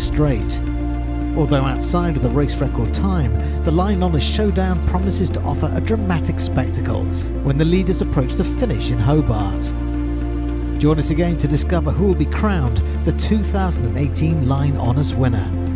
straight. Although outside of the race record time, the line honours showdown promises to offer a dramatic spectacle when the leaders approach the finish in Hobart. Join us again to discover who will be crowned the 2018 Line Honours winner.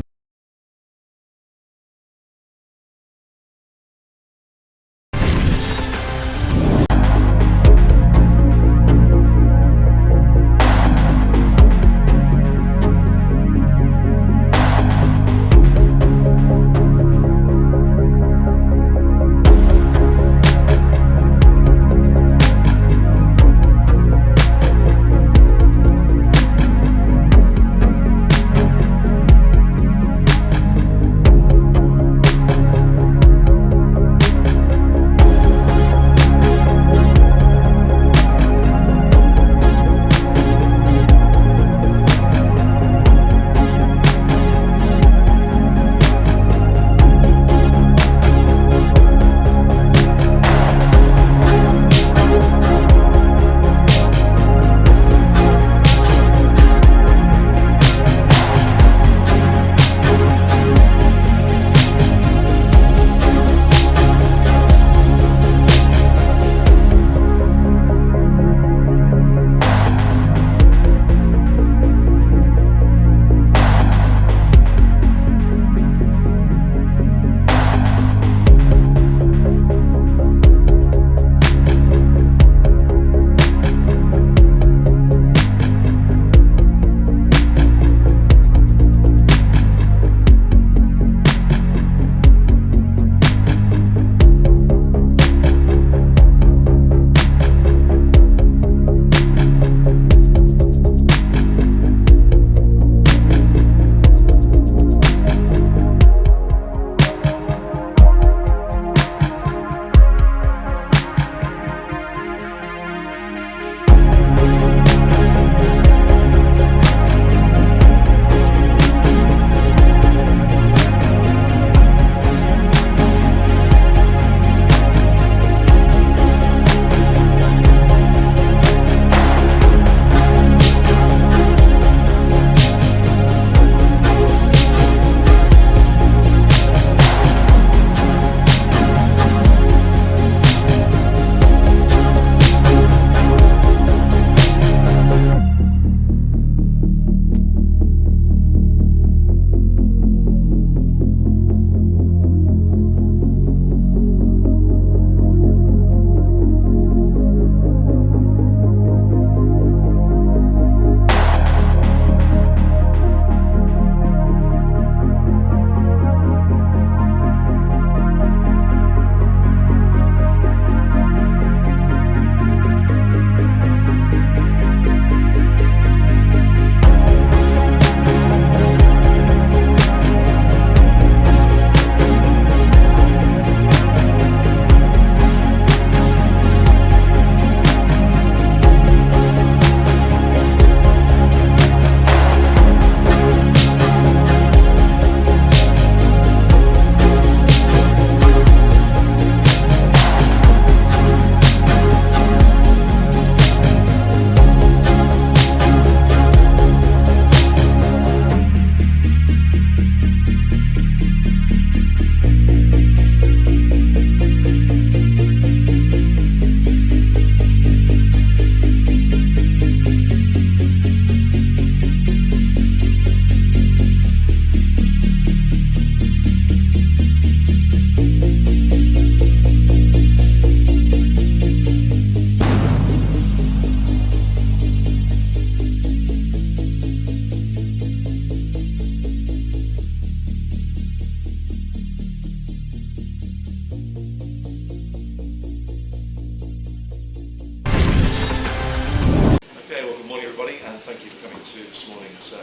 thank you for coming to this morning's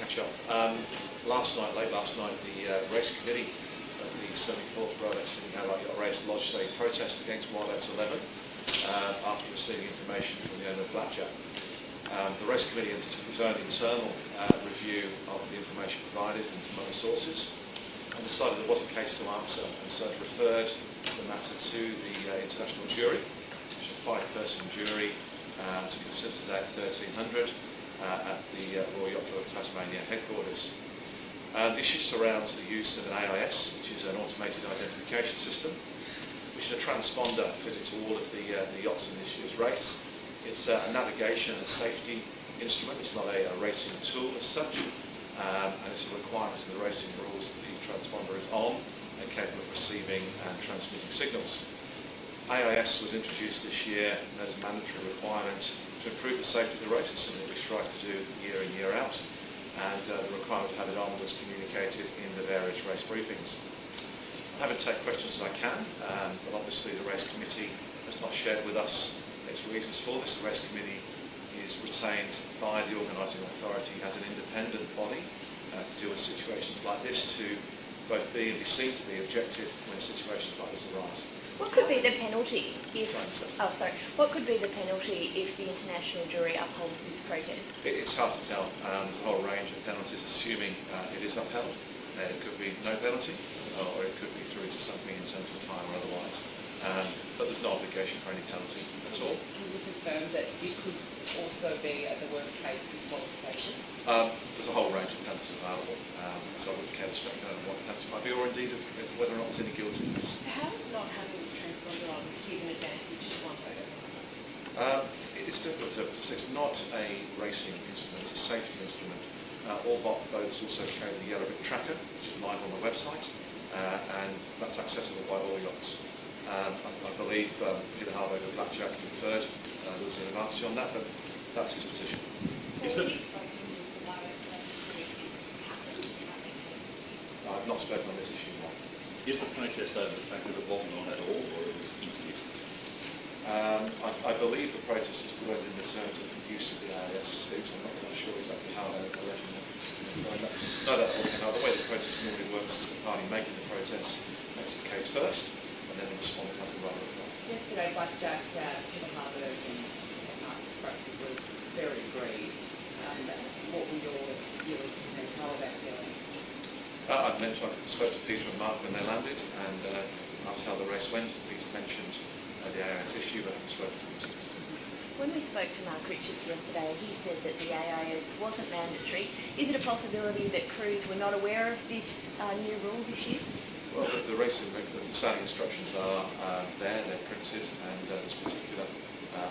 catch-up. Late last night, the race committee of the 74th Rolex Sydney Hobart Race lodged a protest against Oats XI after receiving information from the owner of Blackjack. The race committee undertook its own internal review of the information provided from other sources and decided there was a case to answer, and so it referred the matter to the international jury, which is a 5-person jury, to consider today at 1300 at the Royal Yacht Club of Tasmania headquarters. The issue surrounds the use of an AIS, which is an automated identification system, which is a transponder fitted to all of the yachts in this year's race. It's a navigation and safety instrument. It's not a racing tool as such, and it's a requirement in the racing rules that the transponder is on and capable of receiving and transmitting signals. AIS was introduced this year as a mandatory requirement to improve the safety of the race. It's something that we strive to do year in, year out, and the requirement to have it on was communicated in the various race briefings. I'm happy to take questions as I can, but obviously the race committee has not shared with us its reasons for this. The race committee is retained by the organising authority as an independent body to deal with situations like this, to both be and be seen to be objective when situations like this arise. What could be the penalty if? What could be the penalty if the international jury upholds this protest? It's hard to tell. There's a whole range of penalties, assuming it is upheld. It could be no penalty, or it could be through to something in terms of time or otherwise. But there's no obligation for any penalty at all. Can you confirm that it could also be, at the worst case, disqualification? There's a whole range of penalties available, so I wouldn't care to speculate on what the penalty might be, or indeed whether or not there's any guilt in this. How would not having this transponder on give an advantage to one vote over another? It's difficult to say. It's not a racing instrument, it's a safety instrument. All boats also carry the yellow brick tracker, which is live on the website, and that's accessible by all yachts. I believe Peter Harvey of Blackjack conferred there was an advantage on that, but that's his position. I've not spoken on this issue yet. Is the protest over the fact that it wasn't on at all, or it was intermittent? I believe the protest is worded in the terms of the use of the AIS, Steve, so I'm not quite sure exactly how they're alleging that. No, the way the protest normally works is the party making the protest makes the case first, and then the respondent has the right to reply. Yesterday, Blackjack, Peter Harvey and Mark Bradford were very aggrieved. What were your feelings and how are they feeling? I spoke to Peter and Mark when they landed and asked how the race went. Peter mentioned the AIS issue, but I haven't spoken to him since. When we spoke to Mark Richards yesterday, he said that the AIS wasn't mandatory. Is it a possibility that crews were not aware of this new rule this year? Well, the racing, the sailing instructions are there, they're printed, and this particular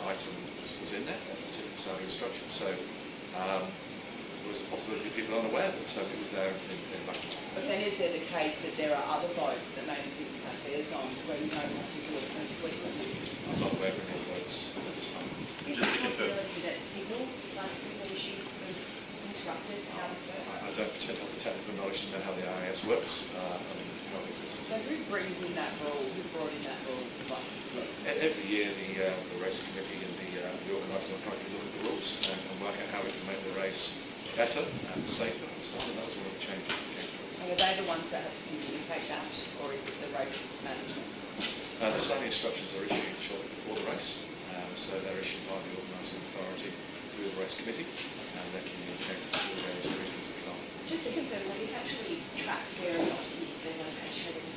item was in there, a particular sailing instruction. So there's always a possibility of people unaware, but it was there in black and white. But then is there the case that there are other boats that maybe didn't have theirs on where you don't have to do it frequently? I'm not aware of any other boats at this time. Is there a possibility that signal issues could have interrupted how this works? I don't pretend to have the technical knowledge to know how the AIS works. How it exists. So who brings in that rule? Who brought in that rule? Every year the race committee and the organising authority look at the rules and work out how we can make the race better and safer. So that was one of the changes that came through. And are they the ones that have to communicate that, or is it the race management? The sailing instructions are issued shortly before the race, so they're issued by the organising authority through the race committee, and they're communicated to the various briefings that we are. Just to confirm, so this actually tracks where a yacht is, the location of the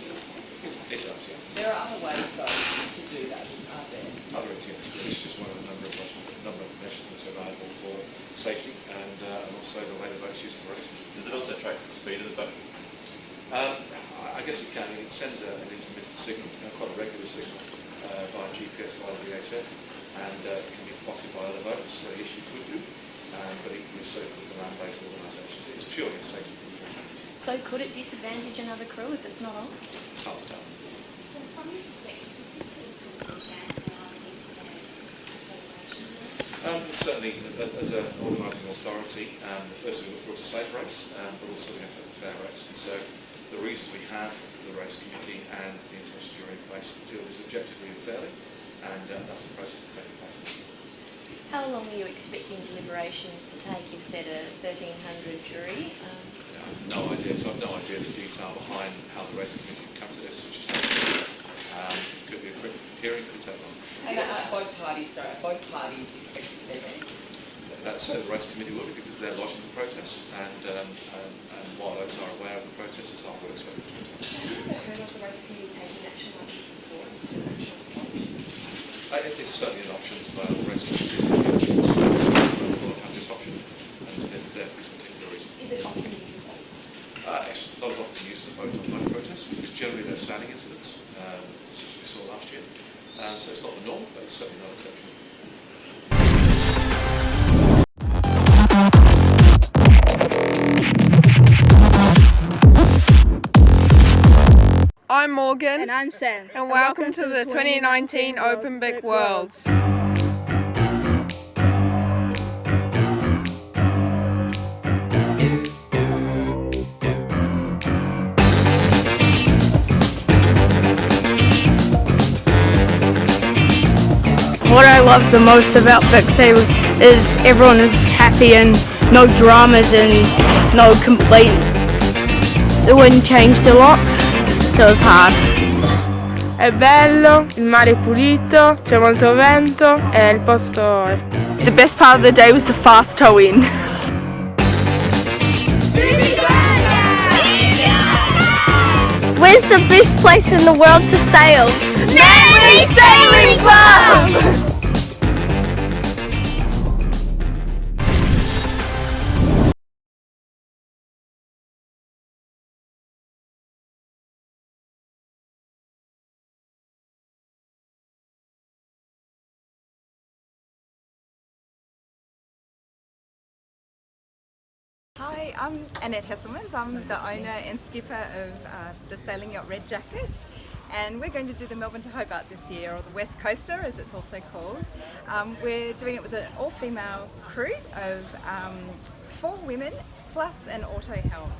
It does, yeah. There are other ways, though, to do that, aren't there? Other incidents, but it's just one of a number of measures that are available for safety and also the way the boat's used for racing. Does it also track the speed of the boat? I guess it can. It sends an intermittent signal, quite a regular signal, via GPS, via the VHF, and it can be plotted by other boats. So the issue could do, but equally so could the land-based organisations. It's purely a safety thing. So could it disadvantage another crew if it's not on? It's hard to tell. So from your perspective, does this sort of put down these associations? Certainly, as an organising authority, first we look forward to a safe race, but also we have to have a fair race. And so the reason we have the race committee and the international jury in place to deal with this objectively and fairly, and that's the process that's taking place. How long are you expecting deliberations to take? You've said a 1,300 jury. No idea. So I've no idea the detail behind how the race committee come to this, which is could be a quick hearing, could take long. And both parties expected to be there? So the race committee will be, because they're lodging the protest, and while those are aware of the protest, it's our work expected to do. Have you ever heard of the race committee taking action like this before instead of action? It's certainly an option as well. The race committee will have this option, and it's there for this particular reason. Is it often used though? incidents, because generally they're sailing incidents, such as we saw last year. So it's not the norm, but it's certainly not exceptional. I'm Morgan. And I'm Sam. And welcome to the 2019 Open BIC Worlds. What I love the most about BIC is everyone is happy and no dramas and no complaints. The wind changed a lot, so it was hard. È bello, il mare è pulito, c'è molto vento e il posto è... The best part of the day was the fast tow-in. Where's the best place in the world to sail? Manly Sailing Club! Hi, I'm Annette Hesselmans. I'm the owner and skipper of the Sailing Yacht Red Jacket, and we're going to do the Melbourne to Hobart this year, or the West Coaster as it's also called. We're doing it with an all-female crew of 4 women plus an auto helm.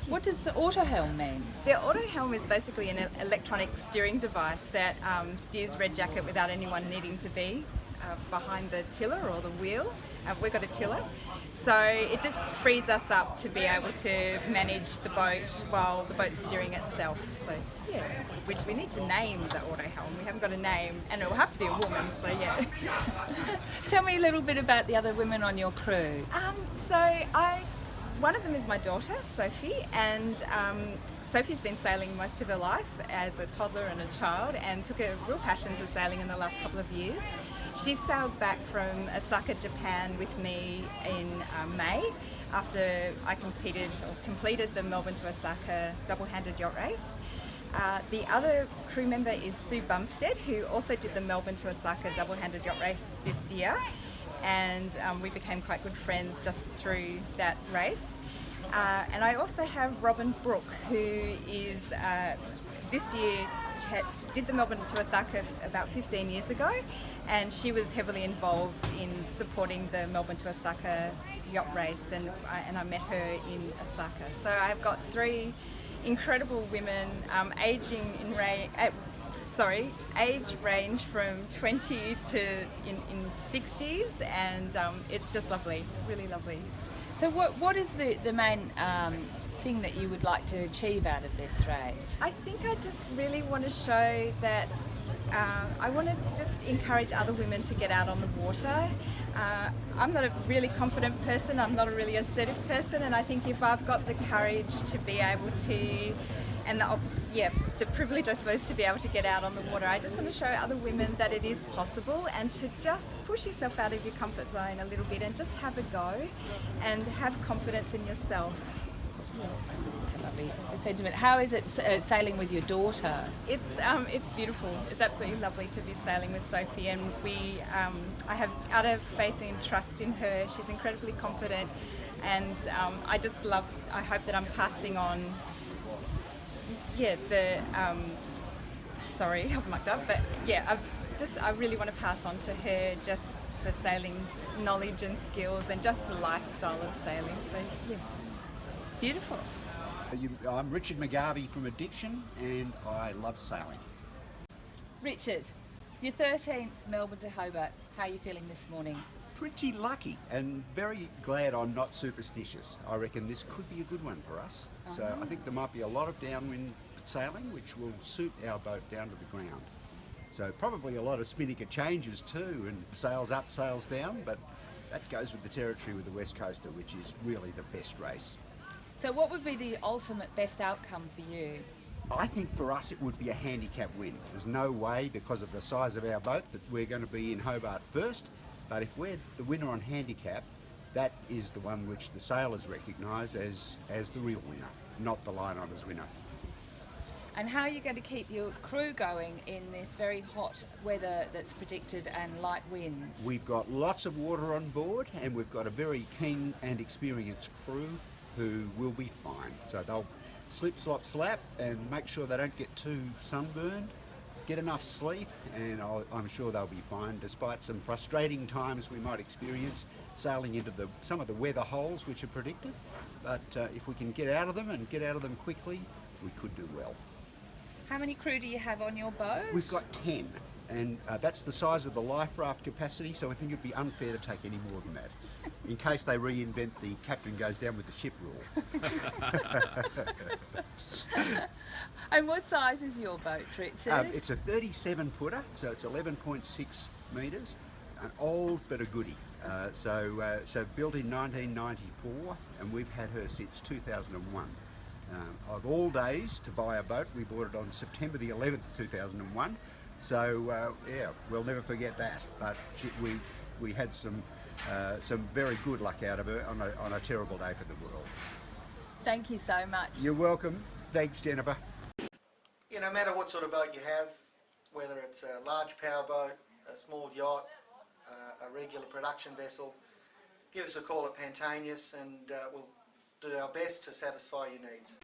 What does the auto helm mean? The auto helm is basically an electronic steering device that steers Red Jacket without anyone needing to be behind the tiller or the wheel. We've got a tiller, so it just frees us up to be able to manage the boat while the boat's steering itself. So yeah, which we need to name the auto helm. We haven't got a name, and it will have to be a woman. So yeah. Tell me a little bit about the other women on your crew. One of them is my daughter, Sophie, and Sophie's been sailing most of her life as a toddler and a child, and took a real passion to sailing in the last couple of years. She sailed back from Osaka, Japan with me in May after I completed the Melbourne to Osaka double-handed yacht race. The other crew member is Sue Bumstead, who also did the Melbourne to Osaka double-handed yacht race this year, and we became quite good friends just through that race. And I also have Robin Brooke, who is this year did the Melbourne to Osaka about 15 years ago, and she was heavily involved in supporting the Melbourne to Osaka yacht race, and I met her in Osaka. So I've got 3 incredible women, age range from 20 to in 60s, and it's just lovely, really lovely. So what is the main thing that you would like to achieve out of this race? I think I just really want to show that I want to just encourage other women to get out on the water. I'm not a really confident person, I'm not a really assertive person, and I think if I've got the courage to be able to, and the privilege I suppose to be able to get out on the water, I just want to show other women that it is possible, and to just push yourself out of your comfort zone a little bit and just have a go and have confidence in yourself. Lovely sentiment. How is it sailing with your daughter? It's beautiful. It's absolutely lovely to be sailing with Sophie, and I have utter faith and trust in her. She's incredibly confident, and I hope that I'm passing on. Sorry, I've mucked up, but yeah, I really want to pass on to her just the sailing knowledge and skills and just the lifestyle of sailing. So yeah. Beautiful. I'm Richard McGarvey from Addiction, and I love sailing. Richard, your 13th Melbourne to Hobart. How are you feeling this morning? Pretty lucky, and very glad I'm not superstitious. I reckon this could be a good one for us. So I think there might be a lot of downwind sailing, which will suit our boat down to the ground. So probably a lot of spinnaker changes too, and sails up, sails down, but that goes with the territory with the West Coaster, which is really the best race. So what would be the ultimate best outcome for you? I think for us it would be a handicap win. There's no way, because of the size of our boat, that we're going to be in Hobart first, but if we're the winner on handicap, that is the one which the sailors recognise as the real winner, not the line honours winner. And how are you going to keep your crew going in this very hot weather that's predicted and light winds? We've got lots of water on board, and we've got a very keen and experienced crew who will be fine. So they'll slip, slop, slap, and make sure they don't get too sunburned, get enough sleep, and I'm sure they'll be fine, despite some frustrating times we might experience sailing into some of the weather holes which are predicted. But if we can get out of them and get out of them quickly, we could do well. How many crew do you have on your boat? We've got 10, and that's the size of the life raft capacity, so I think it'd be unfair to take any more than that, in case they reinvent the captain goes down with the ship rule. And what size is your boat, Richard? It's a 37-footer, so it's 11.6 metres, an old but a goodie. So built in 1994, and we've had her since 2001. Of all days to buy a boat, we bought it on September the 11th, 2001. So yeah, we'll never forget that. But we had some very good luck out of her on a terrible day for the world. Thank you so much. You're welcome. Thanks, Jennifer. Yeah, no matter what sort of boat you have, whether it's a large power boat, a small yacht, a regular production vessel, give us a call at Pantaenius and we'll do our best to satisfy your needs.